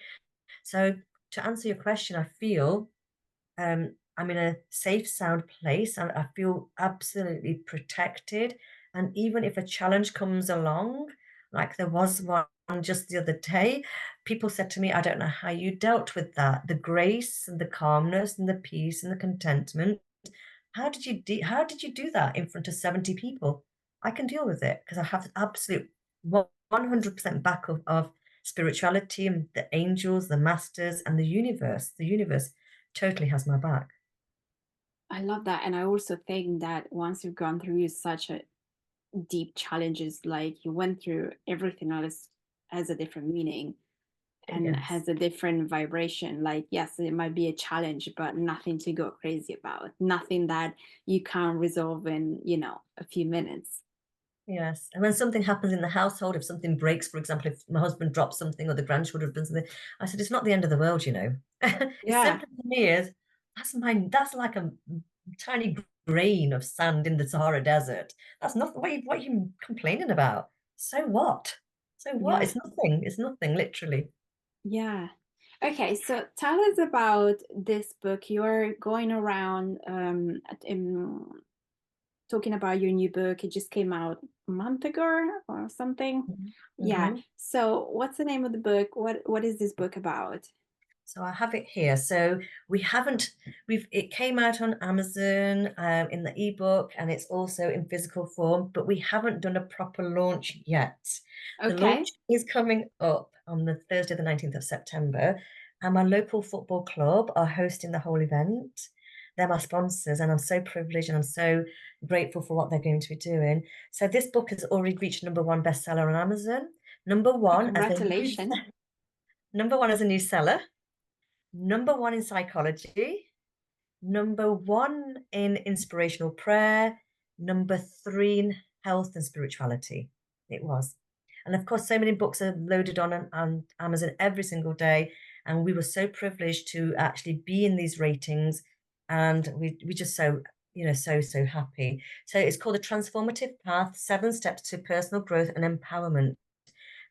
So to answer your question, I feel I'm in a safe, sound place. I feel absolutely protected. And even if a challenge comes along, like there was one just the other day, people said to me, I don't know how you dealt with that. The grace and the calmness and the peace and the contentment. How did you do that in front of 70 people? I can deal with it because I have absolute 100% back of spirituality and the angels, the masters, and the universe. The universe totally has my back. I love that. And I also think that once you've gone through such a deep challenges, like you went through everything else has a different meaning and Yes. has a different vibration. Like, yes, it might be a challenge, but nothing to go crazy about, nothing that you can't resolve in, a few minutes. Yes. And when something happens in the household, if something breaks, for example, if my husband drops something or the grandchildren have done something, I said, it's not the end of the world. It's Yeah. simple to me as that's like a tiny grain of sand in the Sahara Desert. That's not what are you complaining about? So what? So what? Yeah. It's nothing, literally. Yeah. Okay, so tell us about this book. You're going around talking about your new book. It just came out a month ago or something. Yeah. Mm-hmm. So what's the name of the book? What is this book about? So I have it here. So it came out on Amazon in the ebook, and it's also in physical form, but we haven't done a proper launch yet. The launch Okay. is coming up on the Thursday, the 19th of September, and my local football club are hosting the whole event. They're my sponsors, and I'm so privileged and I'm so grateful for what they're going to be doing. So this book has already reached #1 bestseller on Amazon. Number one as a new, Congratulations. number 1 as a new seller. #1 in psychology, #1 in inspirational prayer, #3 in health and spirituality. It was. And of course, so many books are loaded on Amazon every single day. And we were so privileged to actually be in these ratings. And we just so, so happy. So it's called The Transformative Path, 7 Steps to Personal Growth and Empowerment.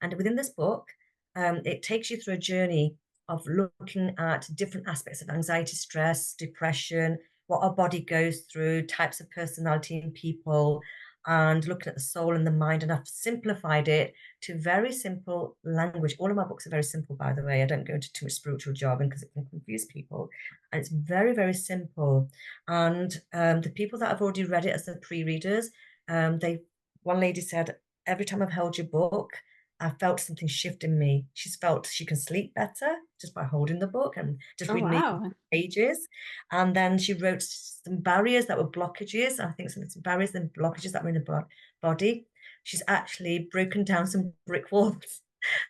And within this book, it takes you through a journey of looking at different aspects of anxiety, stress, depression, what our body goes through, types of personality in people, and looking at the soul and the mind. And I've simplified it to very simple language. All of my books are very simple, by the way. I don't go into too much spiritual jargon because it can confuse people. And it's very, very simple. And the people that have already read it as the pre-readers, one lady said, every time I've held your book, I felt something shift in me. She's felt she can sleep better just by holding the book and just Oh, reading the wow. pages. And then she wrote some barriers that were blockages. I think some barriers and blockages that were in the body. She's actually broken down some brick walls.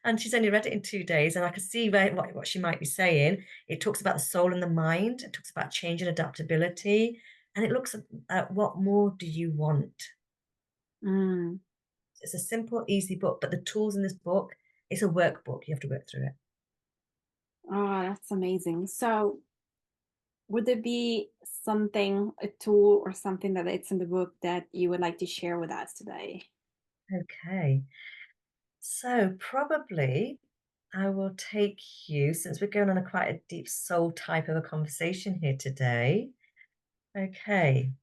And she's only read it in 2 days. And I could see what she might be saying. It talks about the soul and the mind. It talks about change and adaptability. And it looks at what more do you want? Mm. It's a simple, easy book, but the tools in this book, it's a workbook. You have to work through it. Oh, that's amazing. So would there be something, a tool or something that it's in the book that you would like to share with us today? Okay. So probably I will take you, since we're going on a quite a deep soul type of a conversation here today. Okay.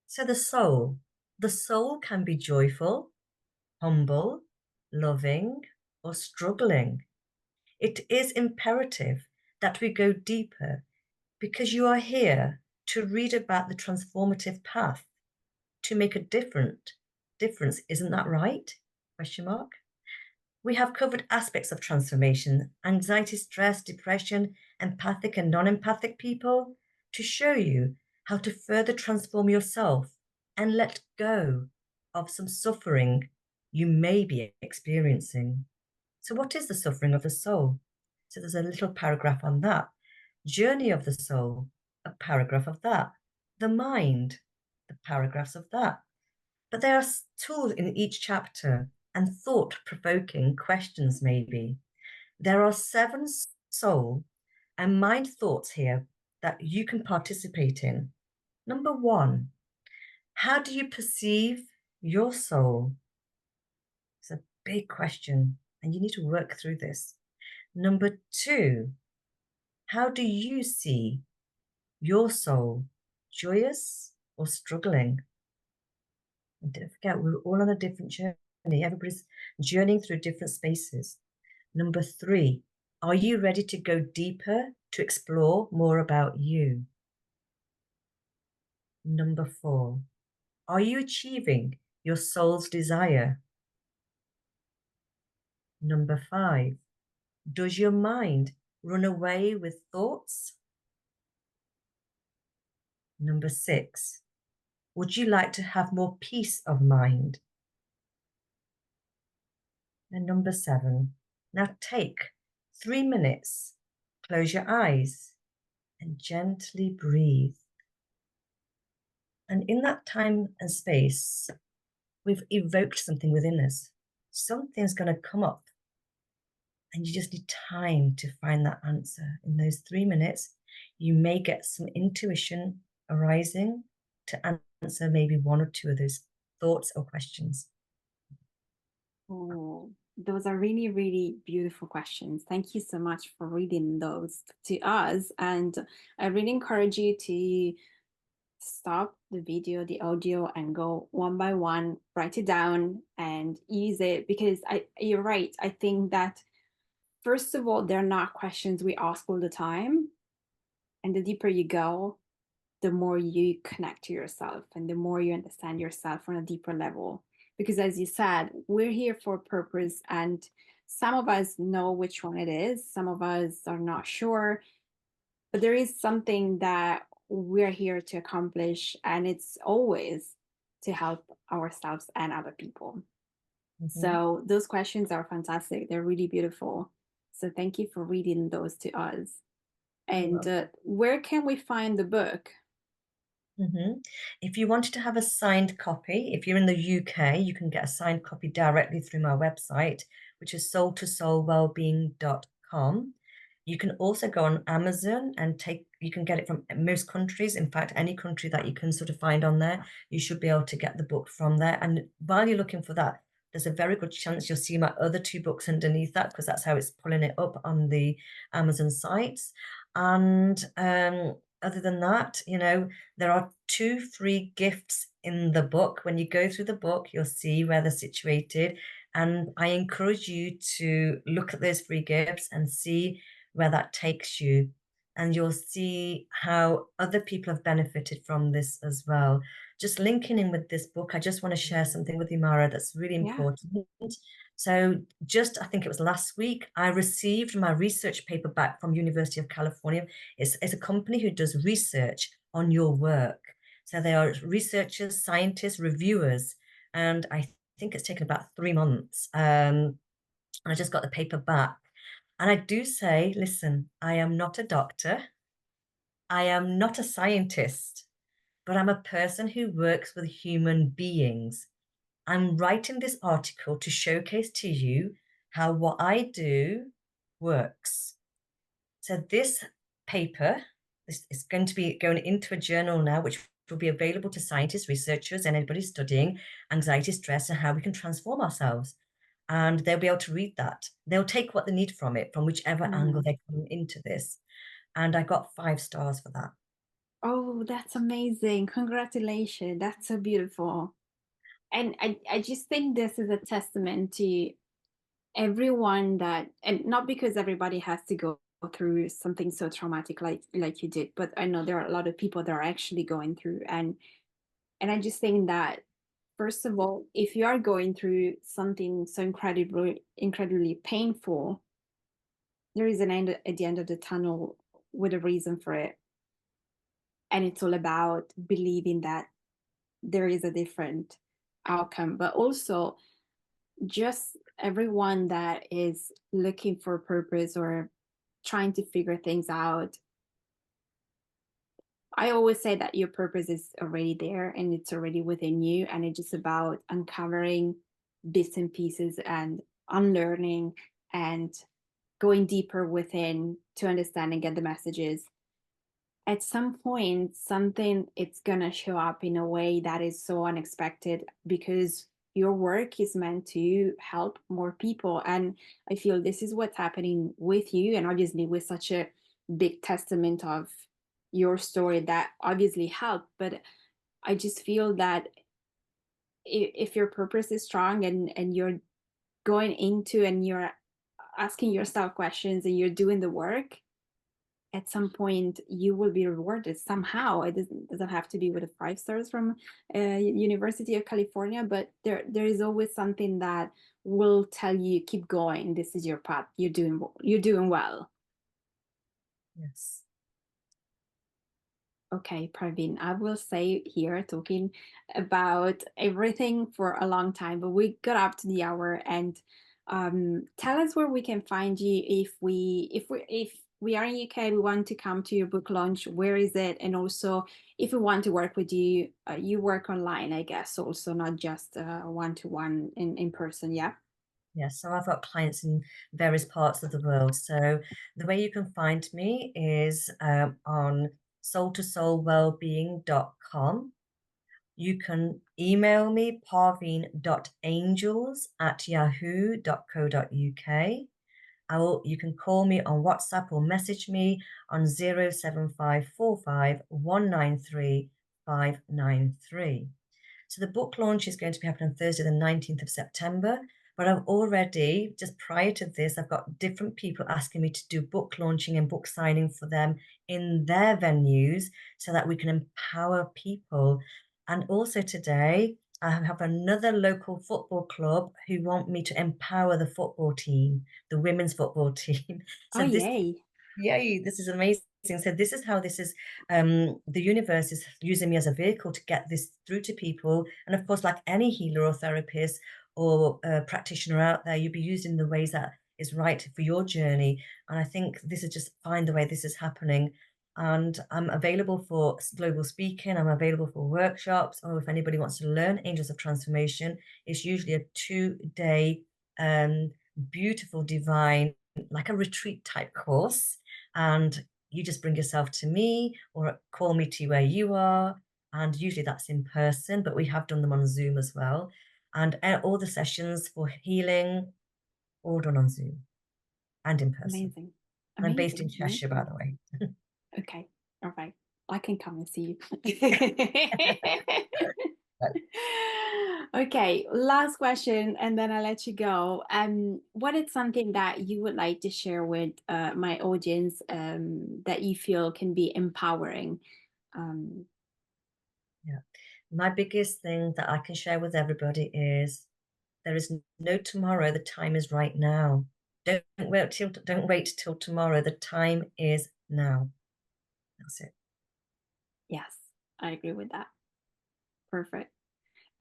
So the soul can be joyful, humble, loving, or struggling. It is imperative that we go deeper because you are here to read about the transformative path to make a difference. Isn't that right? Question mark. We have covered aspects of transformation, anxiety, stress, depression, empathic and non-empathic people, to show you how to further transform yourself and let go of some suffering you may be experiencing. So what is the suffering of the soul? So there's a little paragraph on that. Journey of the soul, a paragraph of that. The mind, the paragraphs of that. But there are tools in each chapter and thought-provoking questions maybe. There are 7 soul and mind thoughts here that you can participate in. Number 1, how do you perceive your soul? It's a big question and you need to work through this. Number 2, how do you see your soul, joyous or struggling? And don't forget, we're all on a different journey. Everybody's journeying through different spaces. Number 3, are you ready to go deeper to explore more about you? Number 4, are you achieving your soul's desire? Number 5, does your mind run away with thoughts? Number 6, would you like to have more peace of mind? And number 7, now take 3 minutes, close your eyes, and gently breathe. And in that time and space, we've evoked something within us. Something's going to come up, and you just need time to find that answer. In those 3 minutes, you may get some intuition arising to answer maybe 1 or 2 of those thoughts or questions. Oh, those are really, really beautiful questions. Thank you so much for reading those to us. And I really encourage you to stop the video, the audio, and go one by one, write it down and use it, because you're right. I think that First of all, they're not questions we ask all the time. And the deeper you go, the more you connect to yourself and the more you understand yourself on a deeper level. Because as you said, we're here for a purpose, and some of us know which one it is, some of us are not sure, but there is something that we're here to accomplish, and it's always to help ourselves and other people. Mhm. So those questions are fantastic. They're really beautiful. So thank you for reading those to us. You're And welcome. where can we find the book? Mhm. If you wanted to have a signed copy, if you're in the UK, you can get a signed copy directly through my website, which is soul2soulwellbeing.com. You can also go on Amazon and you can get it from most countries. In fact, any country that you can sort of find on there, you should be able to get the book from there. And while you're looking for that, there's a very good chance you'll see my other two books underneath that because that's how it's pulling it up on the Amazon sites. And other than that, there are two free gifts in the book. When you go through the book, you'll see where they're situated. And I encourage you to look at those free gifts and see where that takes you. And you'll see how other people have benefited from this as well. Just linking in with this book, I just want to share something with you, Mara, that's really Yeah. important. So I think it was last week, I received my research paper back from University of California. It's a company who does research on your work. So they are researchers, scientists, reviewers, and I think it's taken about 3 months. I just got the paper back. And I do say, listen, I am not a doctor. I am not a scientist, but I'm a person who works with human beings. I'm writing this article to showcase to you how what I do works. So this paper, this is going to be going into a journal now, which will be available to scientists, researchers, and anybody studying anxiety, stress, and how we can transform ourselves. And they'll be able to read that. They'll take what they need from it, from whichever angle Mm. they come into this. And I got 5 stars for that. Oh, that's amazing. Congratulations. That's so beautiful. And I just think this is a testament to everyone that, and not because everybody has to go through something so traumatic like you did, but I know there are a lot of people that are actually going through, and I just think that first of all, if you are going through something so incredibly painful, there is an end at the end of the tunnel with a reason for it. And it's all about believing that there is a different outcome, but also just everyone that is looking for a purpose or trying to figure things out. I always say that your purpose is already there and it's already within you, and it's just about uncovering bits and pieces and unlearning and going deeper within to understand and get the messages. At some point something it's going to show up in a way that is so unexpected, because your work is meant to help more people, and I feel this is what's happening with you, and obviously with such a big testament of your story that obviously helped. But I just feel that if your purpose is strong and you're going into and you're asking yourself questions and you're doing the work, at some point you will be rewarded somehow. It doesn't have to be with a 5 stars from University of California, but there is always something that will tell you keep going. This is your path. You're doing well. Yes. Okay, Parveen, I will stay here talking about everything for a long time, but we got up to the hour. And tell us where we can find you if we are in UK, we want to come to your book launch. Where is it? And also, if we want to work with you, you work online, I guess, also not just one to one in person. Yeah. Yes, so I've got clients in various parts of the world. So the way you can find me is on soul2soulwellbeing.com. You can email me parveen.angels@yahoo.co.uk. You can call me on WhatsApp or message me on 07545 193 593. So the book launch is going to be happening on Thursday, the 19th of September. But I've already, just prior to this, I've got different people asking me to do book launching and book signing for them in their venues so that we can empower people. And also today, I have another local football club who want me to empower the football team, the women's football team. Oh, So this yay. Yay, this is amazing. So this is how this is, the universe is using me as a vehicle to get this through to people. And of course, like any healer or therapist or practitioner out there, you'll be used in the ways that is right for your journey. And I think this is just find the way this is happening. And I'm available for global speaking. I'm available for workshops, or if anybody wants to learn Angels of Transformation, it's usually a 2-day, um, beautiful, divine, like a retreat type course, and you just bring yourself to me or call me to where you are. And usually that's in person, but we have done them on Zoom as well. And all the sessions for healing, all done on Zoom and in person. Amazing. And I'm based in Amazing. Cheshire, by Amazing. the way. Okay. All right. I can come and see you. Right. Okay, last question, and then I'll let you go. What is something that you would like to share with my audience that you feel can be empowering? Um, Yeah. My biggest thing that I can share with everybody is there is no tomorrow. The time is right now. Don't wait till tomorrow. The time is now. That's it. yes, I agree with that. Perfect.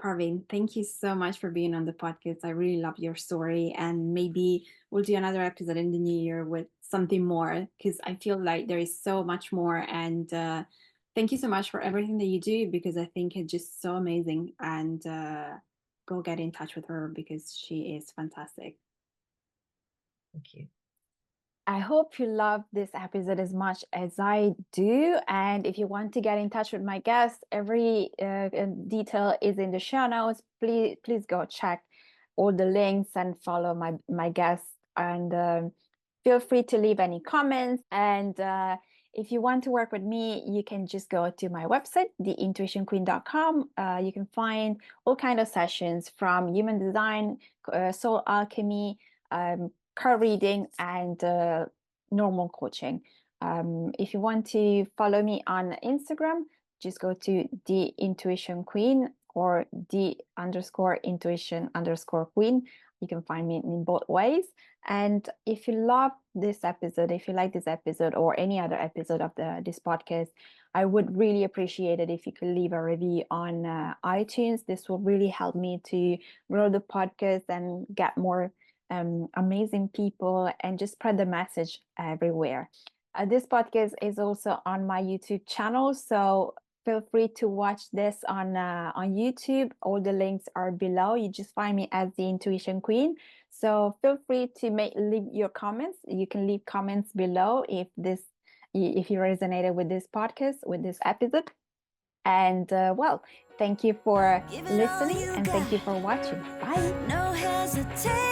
Parveen, thank you so much for being on the podcast. I really love your story, and maybe we'll do another episode in the new year with something more because I feel like there is so much more. And thank you so much for everything that you do because I think it's just so amazing. And go get in touch with her because she is fantastic. Thank you. I hope you love this episode as much as I do. And if you want to get in touch with my guests, every detail is in the show notes. Please go check all the links and follow my guests. And feel free to leave any comments. And if you want to work with me, you can just go to my website, theintuitionqueen.com. You can find all kinds of sessions from human design, soul alchemy, card reading, and normal coaching. If you want to follow me on Instagram, just go to the intuition queen or the_intuition_queen. You can find me in both ways. And if you love this episode, if you like this episode or any other episode of this podcast, I would really appreciate it if you could leave a review on iTunes. This will really help me to grow the podcast and get more amazing people and just spread the message everywhere. This podcast is also on my YouTube channel, so feel free to watch this on YouTube. All the links are below. You just find me as the Intuition Queen. So feel free to leave your comments. You can leave comments below if you resonated with this podcast, with this episode. And well, thank you for listening and thank you for watching. Bye. No hesitation.